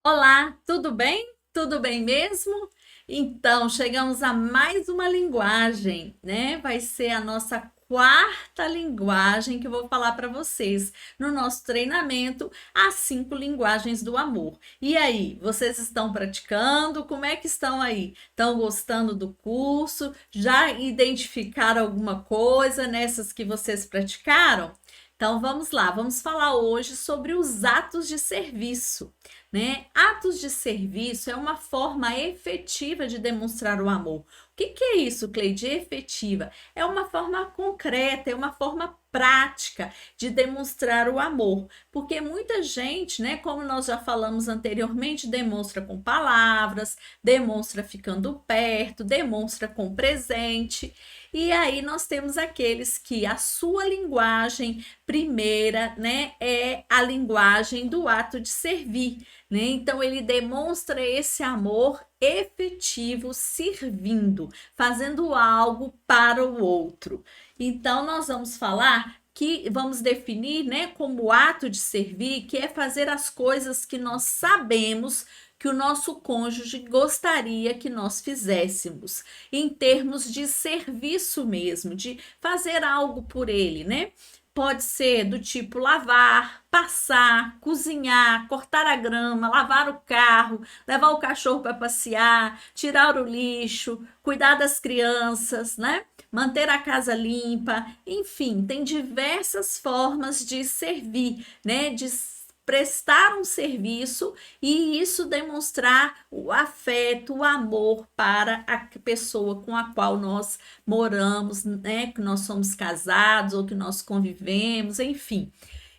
Olá, tudo bem? Tudo bem mesmo? Então, chegamos a mais uma linguagem, né? Vai ser a nossa quarta linguagem que eu vou falar para vocês no nosso treinamento, as 5 linguagens do amor. E aí, vocês estão praticando? Como é que estão aí? Estão gostando do curso? Já identificaram alguma coisa nessas que vocês praticaram? Então, vamos lá, vamos falar hoje sobre os atos de serviço, né? Atos de serviço é uma forma efetiva de demonstrar o amor. O que é isso, Cleide? Efetiva? É uma forma concreta, é uma forma prática de demonstrar o amor, porque muita gente, né, como nós já falamos anteriormente, demonstra com palavras, demonstra ficando perto, demonstra com presente. E aí nós temos aqueles que a sua linguagem primeira, né, é a linguagem do ato de servir, né? Então ele demonstra esse amor efetivo servindo, fazendo algo para o outro. Então nós vamos falar que vamos definir, né, como ato de servir, que é fazer as coisas que nós sabemos que o nosso cônjuge gostaria que nós fizéssemos, em termos de serviço mesmo, de fazer algo por ele, né? Pode ser do tipo lavar, passar, cozinhar, cortar a grama, lavar o carro, levar o cachorro para passear, tirar o lixo, cuidar das crianças, né? Manter a casa limpa, enfim, tem diversas formas de servir, né? De prestar um serviço e isso demonstrar o afeto, o amor para a pessoa com a qual nós moramos, né? Que nós somos casados ou que nós convivemos, enfim.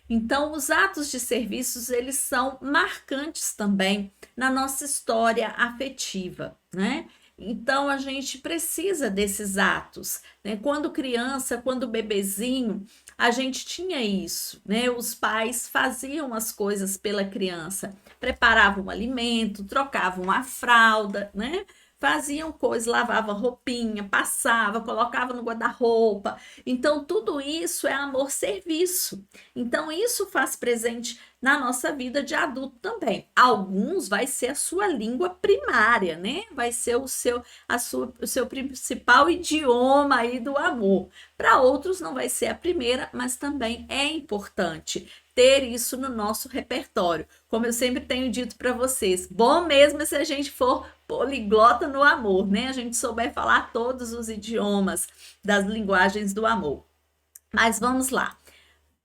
Então, os atos de serviços, eles são marcantes também na nossa história afetiva, né? Então, a gente precisa desses atos, né? Quando criança, quando bebezinho, a gente tinha isso, né? Os pais faziam as coisas pela criança, preparavam o alimento, trocavam a fralda, né? Faziam coisas, lavava roupinha, passava, colocava no guarda-roupa. Então, tudo isso é amor-serviço. Então, isso faz presente na nossa vida de adulto também. Alguns vai ser a sua língua primária, né? Vai ser o seu principal idioma aí do amor. Para outros não vai ser a primeira, mas também é importante ter isso no nosso repertório. Como eu sempre tenho dito para vocês, bom mesmo é se a gente for poliglota no amor, né? A gente souber falar todos os idiomas das linguagens do amor. Mas vamos lá.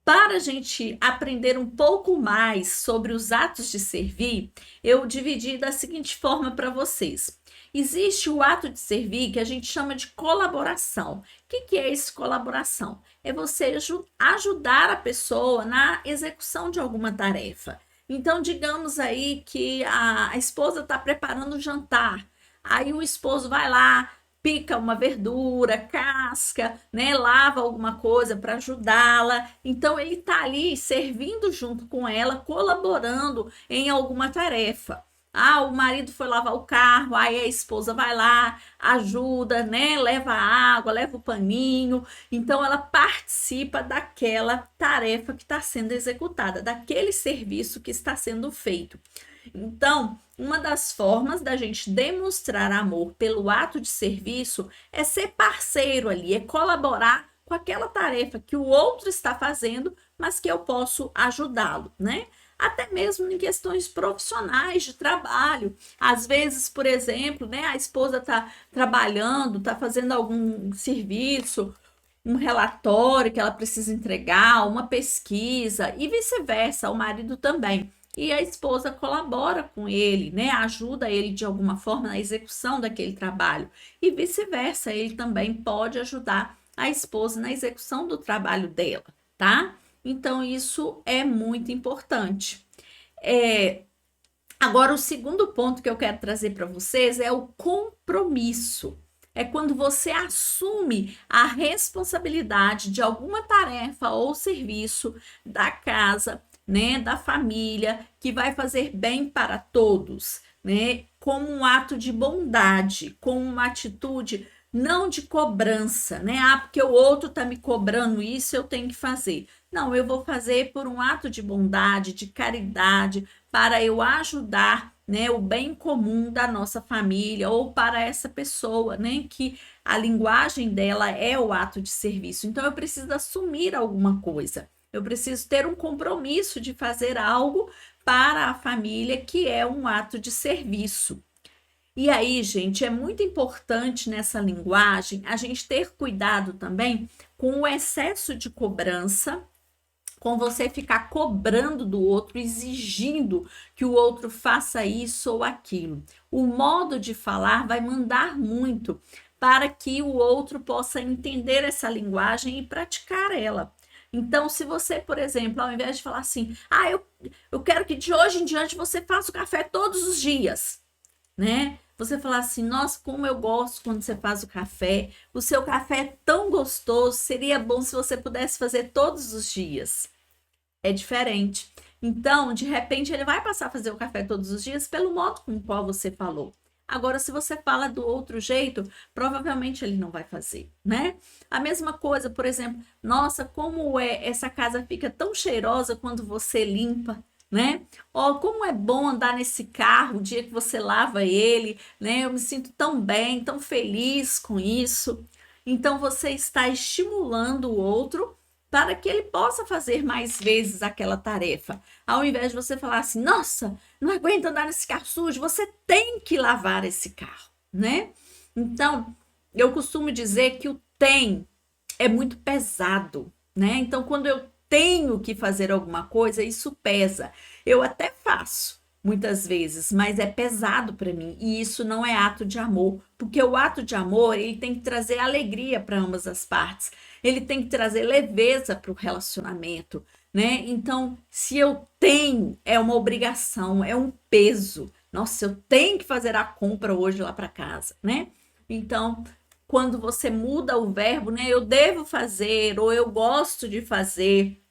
Para a gente aprender um pouco mais sobre os atos de servir, eu dividi da seguinte forma para vocês. Existe o ato de servir que a gente chama de colaboração. O que é esse colaboração? É você ajudar a pessoa na execução de alguma tarefa. Então, digamos aí que a esposa está preparando o jantar, aí o esposo vai lá, pica uma verdura, casca, né, lava alguma coisa para ajudá-la. Então ele está ali servindo junto com ela, colaborando em alguma tarefa. Ah, o marido foi lavar o carro, aí a esposa vai lá, ajuda, né? Leva a água, leva o paninho. Então ela participa daquela tarefa que está sendo executada, daquele serviço que está sendo feito. Então, uma das formas da gente demonstrar amor pelo ato de serviço é ser parceiro ali, é colaborar com aquela tarefa que o outro está fazendo, mas que eu posso ajudá-lo, né? Até mesmo em questões profissionais de trabalho. Às vezes, por exemplo, né, a esposa está trabalhando, está fazendo algum serviço, um relatório que ela precisa entregar, uma pesquisa e vice-versa, o marido também. E a esposa colabora com ele, né? Ajuda ele de alguma forma na execução daquele trabalho. E vice-versa, ele também pode ajudar a esposa na execução do trabalho dela, tá? Então, isso é muito importante. É, Agora, o segundo ponto que eu quero trazer para vocês é o compromisso. É quando você assume a responsabilidade de alguma tarefa ou serviço da casa, né, da família, que vai fazer bem para todos, né, como um ato de bondade, como uma atitude não de cobrança, né? Ah, porque o outro tá me cobrando isso, eu tenho que fazer. Não, eu vou fazer por um ato de bondade, de caridade, para eu ajudar, né, o bem comum da nossa família ou para essa pessoa, né, que a linguagem dela é o ato de serviço. Então eu preciso assumir alguma coisa. Eu preciso ter um compromisso de fazer algo para a família que é um ato de serviço. E aí, gente, é muito importante nessa linguagem a gente ter cuidado também com o excesso de cobrança, com você ficar cobrando do outro, exigindo que o outro faça isso ou aquilo. O modo de falar vai mandar muito para que o outro possa entender essa linguagem e praticar ela. Então, se você, por exemplo, ao invés de falar assim, eu quero que de hoje em diante você faça o café todos os dias, né? Você falar assim, nossa, como eu gosto quando você faz o café. O seu café é tão gostoso, seria bom se você pudesse fazer todos os dias. É diferente. Então, de repente, ele vai passar a fazer o café todos os dias pelo modo com o qual você falou. Agora, se você fala do outro jeito, provavelmente ele não vai fazer, né? A mesma coisa, por exemplo, nossa, como essa casa fica tão cheirosa quando você limpa, né? Ó, como é bom andar nesse carro o dia que você lava ele, né? Eu me sinto tão bem, tão feliz com isso. Então, você está estimulando o outro para que ele possa fazer mais vezes aquela tarefa. Ao invés de você falar assim, nossa, não aguento andar nesse carro sujo, você tem que lavar esse carro, né? Então, eu costumo dizer que o tem é muito pesado, né? Então, quando eu tenho que fazer alguma coisa, isso pesa. Eu até faço muitas vezes, mas é pesado para mim e isso não é ato de amor, porque o ato de amor, ele tem que trazer alegria para ambas as partes. Ele tem que trazer leveza para o relacionamento, né? Então, se eu tenho, é uma obrigação, é um peso. Nossa, eu tenho que fazer a compra hoje lá para casa, né? Então, quando você muda o verbo, né? Eu devo fazer, ou eu gosto de fazer,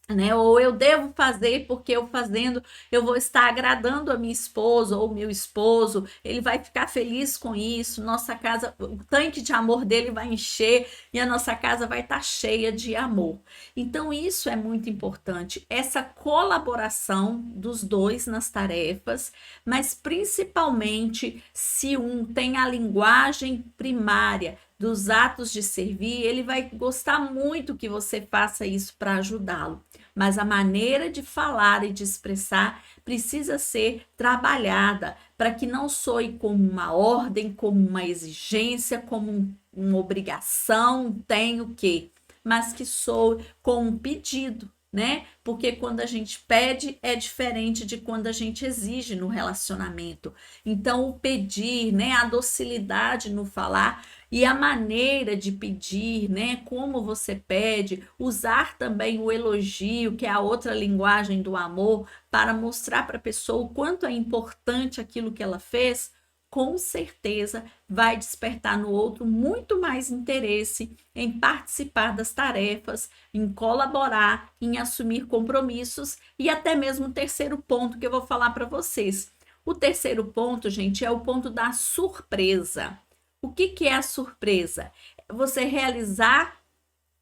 né? Ou eu devo fazer porque eu fazendo eu vou estar agradando a minha esposa ou meu esposo, ele vai ficar feliz com isso, nossa casa, o tanque de amor dele vai encher e a nossa casa vai estar cheia de amor. Então isso é muito importante, essa colaboração dos dois nas tarefas, mas principalmente se um tem a linguagem primária dos atos de servir, ele vai gostar muito que você faça isso para ajudá-lo. Mas a maneira de falar e de expressar precisa ser trabalhada para que não soe como uma ordem, como uma exigência, como uma obrigação, tenho que, mas que soe como um pedido, né? Porque quando a gente pede é diferente de quando a gente exige no relacionamento. Então, o pedir, né, a docilidade no falar e a maneira de pedir, né, como você pede, usar também o elogio, que é a outra linguagem do amor, para mostrar para a pessoa o quanto é importante aquilo que ela fez, com certeza vai despertar no outro muito mais interesse em participar das tarefas, em colaborar, em assumir compromissos e até mesmo o terceiro ponto que eu vou falar para vocês. O terceiro ponto, gente, é o ponto da surpresa. O que que é a surpresa? Você realizar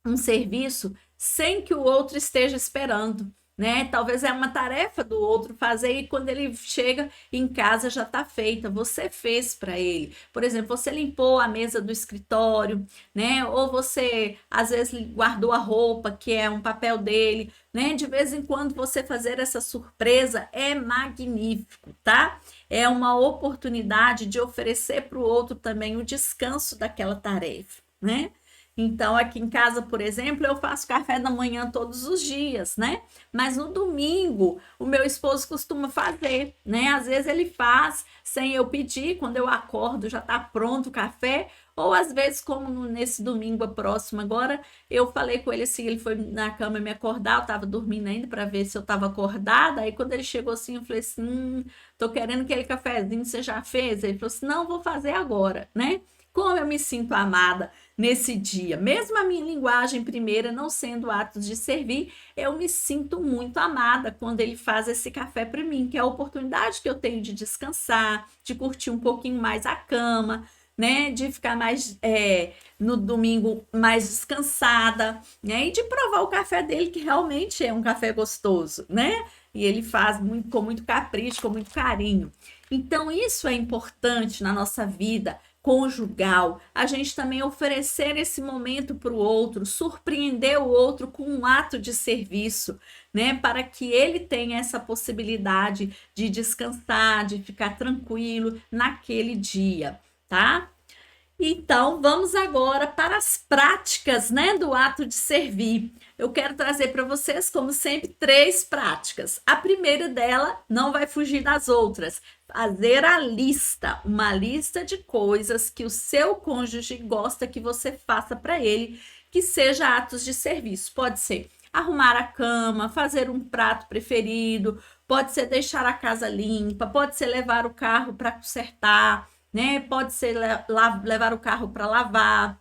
um serviço sem que o outro esteja esperando, né? Talvez é uma tarefa do outro fazer e quando ele chega em casa já está feita, você fez para ele. Por exemplo, você limpou a mesa do escritório, né? Ou você às vezes guardou a roupa, que é um papel dele, né? De vez em quando você fazer essa surpresa é magnífico, tá? É uma oportunidade de oferecer para o outro também o descanso daquela tarefa, né? Então, aqui em casa, por exemplo, eu faço café da manhã todos os dias, né? Mas no domingo, o meu esposo costuma fazer, né? Às vezes ele faz sem eu pedir, quando eu acordo já tá pronto o café, ou às vezes, como nesse domingo próximo agora, eu falei com ele assim, ele foi na cama me acordar, eu tava dormindo ainda para ver se eu tava acordada, aí quando ele chegou assim, eu falei assim, tô querendo aquele cafezinho, você já fez? Ele falou assim, não, vou fazer agora, né? Como eu me sinto amada nesse dia, mesmo a minha linguagem primeira não sendo atos de servir, eu me sinto muito amada quando ele faz esse café para mim, que é a oportunidade que eu tenho de descansar, de curtir um pouquinho mais a cama, né? De ficar mais no domingo mais descansada, né? E de provar o café dele, que realmente é um café gostoso, né? E ele faz muito, com muito capricho, com muito carinho. Então, isso é importante na nossa vida conjugal, a gente também oferecer esse momento para o outro, surpreender o outro com um ato de serviço, né? Para que ele tenha essa possibilidade de descansar, de ficar tranquilo naquele dia, tá? Então, vamos agora para as práticas, né, do ato de servir. Eu quero trazer para vocês, como sempre, três práticas. A primeira dela não vai fugir das outras. Fazer a lista, uma lista de coisas que o seu cônjuge gosta que você faça para ele, que seja atos de serviço. Pode ser arrumar a cama, fazer um prato preferido, pode ser deixar a casa limpa, pode ser levar o carro para consertar, né? Pode ser levar o carro para lavar,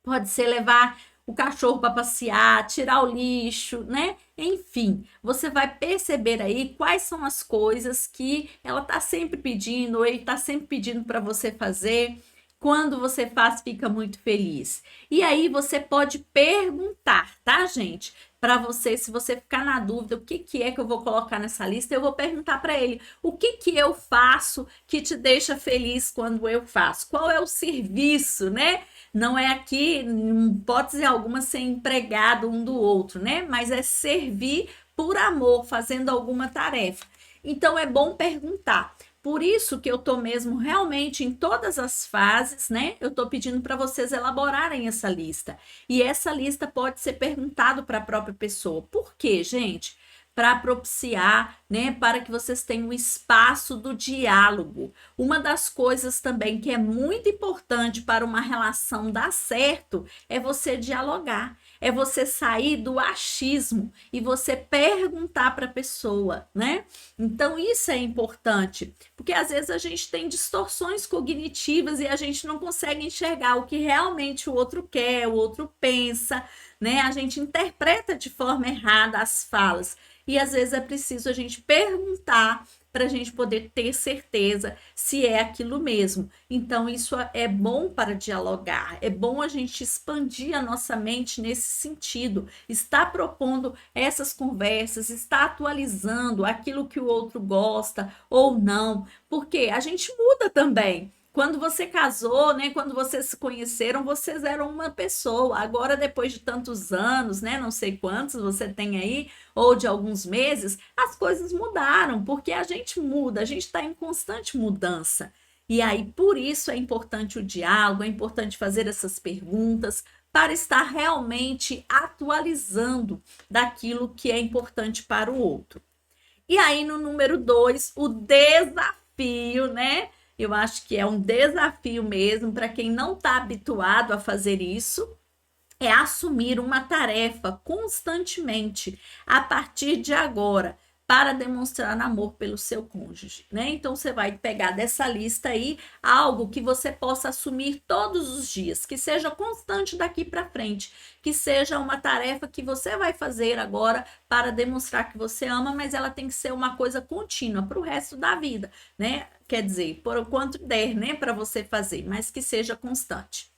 pode ser levar o cachorro para passear, tirar o lixo, né? Enfim, você vai perceber aí quais são as coisas que ela tá sempre pedindo, ou ele tá sempre pedindo para você fazer. Quando você faz, fica muito feliz. E aí você pode perguntar, tá, gente? Para você, se você ficar na dúvida, o que que é que eu vou colocar nessa lista, eu vou perguntar para ele, o que que eu faço que te deixa feliz quando eu faço? Qual é o serviço, né? Não é aqui, em hipótese alguma, ser empregado um do outro, né? Mas é servir por amor, fazendo alguma tarefa. Então é bom perguntar. Por isso que eu tô mesmo realmente em todas as fases, né? Eu tô pedindo para vocês elaborarem essa lista. E essa lista pode ser perguntado para a própria pessoa. Por quê, gente? Para propiciar, né, para que vocês tenham o espaço do diálogo. Uma das coisas também que é muito importante para uma relação dar certo é você dialogar, é você sair do achismo e você perguntar para a pessoa, né? Então isso é importante, porque às vezes a gente tem distorções cognitivas e a gente não consegue enxergar o que realmente o outro quer, o outro pensa, né? A gente interpreta de forma errada as falas. E às vezes é preciso a gente perguntar para a gente poder ter certeza se é aquilo mesmo. Então, isso é bom para dialogar, é bom a gente expandir a nossa mente nesse sentido, está propondo essas conversas, está atualizando aquilo que o outro gosta ou não, porque a gente muda também. Quando você casou, né, quando vocês se conheceram, vocês eram uma pessoa. Agora, depois de tantos anos, né, não sei quantos você tem aí, ou de alguns meses, as coisas mudaram, porque a gente muda, a gente está em constante mudança. E aí, por isso é importante o diálogo, é importante fazer essas perguntas para estar realmente atualizando daquilo que é importante para o outro. E aí, no número 2, o desafio, né? Eu acho que é um desafio mesmo para quem não está habituado a fazer isso, é assumir uma tarefa constantemente a partir de agora para demonstrar amor pelo seu cônjuge, né? Então você vai pegar dessa lista aí algo que você possa assumir todos os dias, que seja constante daqui para frente, que seja uma tarefa que você vai fazer agora para demonstrar que você ama, mas ela tem que ser uma coisa contínua para o resto da vida, né? Quer dizer, por quanto der, né, para você fazer, mas que seja constante.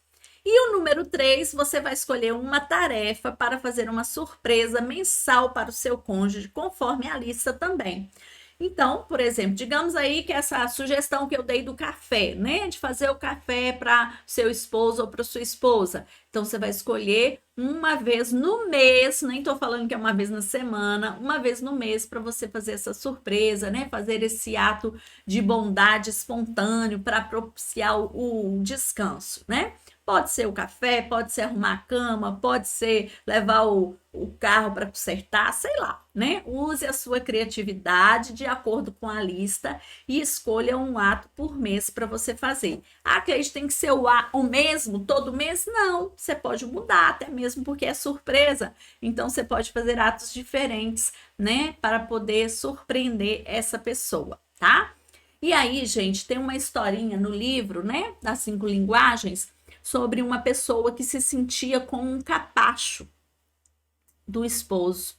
E o número 3, você vai escolher uma tarefa para fazer uma surpresa mensal para o seu cônjuge, conforme a lista também. Então, por exemplo, digamos aí que essa sugestão que eu dei do café, né? De fazer o café para seu esposo ou para sua esposa. Então, você vai escolher uma vez no mês, nem estou falando que é uma vez na semana, uma vez no mês para você fazer essa surpresa, né? Fazer esse ato de bondade espontâneo para propiciar o descanso, né? Pode ser o café, pode ser arrumar a cama, pode ser levar o carro para consertar, sei lá, né? Use a sua criatividade de acordo com a lista e escolha um ato por mês para você fazer. Ah, Cleide, tem que ser o mesmo todo mês? Não, você pode mudar, até mesmo porque é surpresa. Então, você pode fazer atos diferentes, né? Para poder surpreender essa pessoa, tá? E aí, gente, tem uma historinha no livro, né? Das 5 linguagens, sobre uma pessoa que se sentia com um capacho do esposo.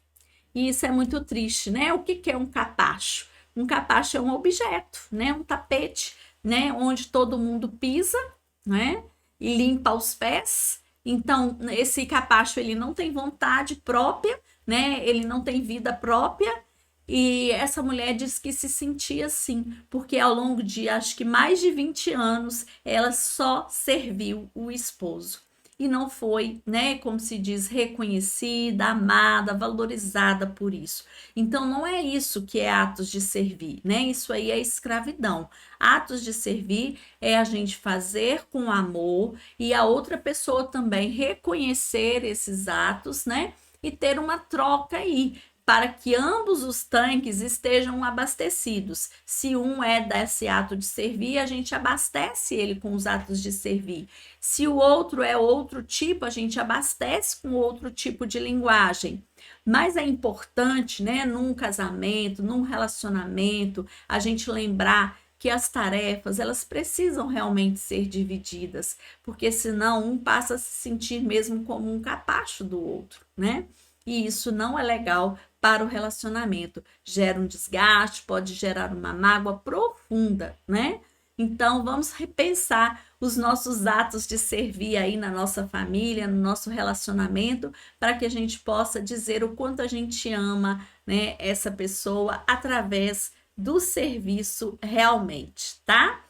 E isso é muito triste, né? O que que é um capacho? Um capacho é um objeto, né? Um tapete, né? Onde todo mundo pisa, né? E limpa os pés. Então, esse capacho ele não tem vontade própria, né? Ele não tem vida própria. E essa mulher diz que se sentia assim, porque ao longo de acho que mais de 20 anos ela só serviu o esposo. E não foi, né, como se diz, reconhecida, amada, valorizada por isso. Então não é isso que é atos de servir, né? Isso aí é escravidão. Atos de servir é a gente fazer com amor e a outra pessoa também reconhecer esses atos, né? E ter uma troca aí, para que ambos os tanques estejam abastecidos. Se um é desse ato de servir, a gente abastece ele com os atos de servir. Se o outro é outro tipo, a gente abastece com outro tipo de linguagem. Mas é importante, né, num casamento, num relacionamento, a gente lembrar que as tarefas, elas precisam realmente ser divididas, porque senão um passa a se sentir mesmo como um capacho do outro, né? E isso não é legal para o relacionamento. Gera um desgaste, pode gerar uma mágoa profunda, né? Então, vamos repensar os nossos atos de servir aí na nossa família, no nosso relacionamento, para que a gente possa dizer o quanto a gente ama, né, essa pessoa através do serviço realmente, tá?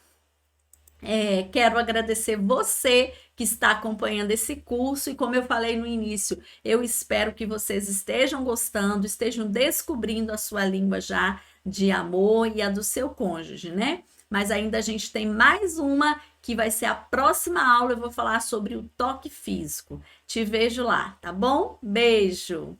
Quero agradecer você que está acompanhando esse curso e como eu falei no início, eu espero que vocês estejam gostando, estejam descobrindo a sua língua já de amor e a do seu cônjuge, né? Mas ainda a gente tem mais uma que vai ser a próxima aula, eu vou falar sobre o toque físico. Te vejo lá, tá bom? Beijo!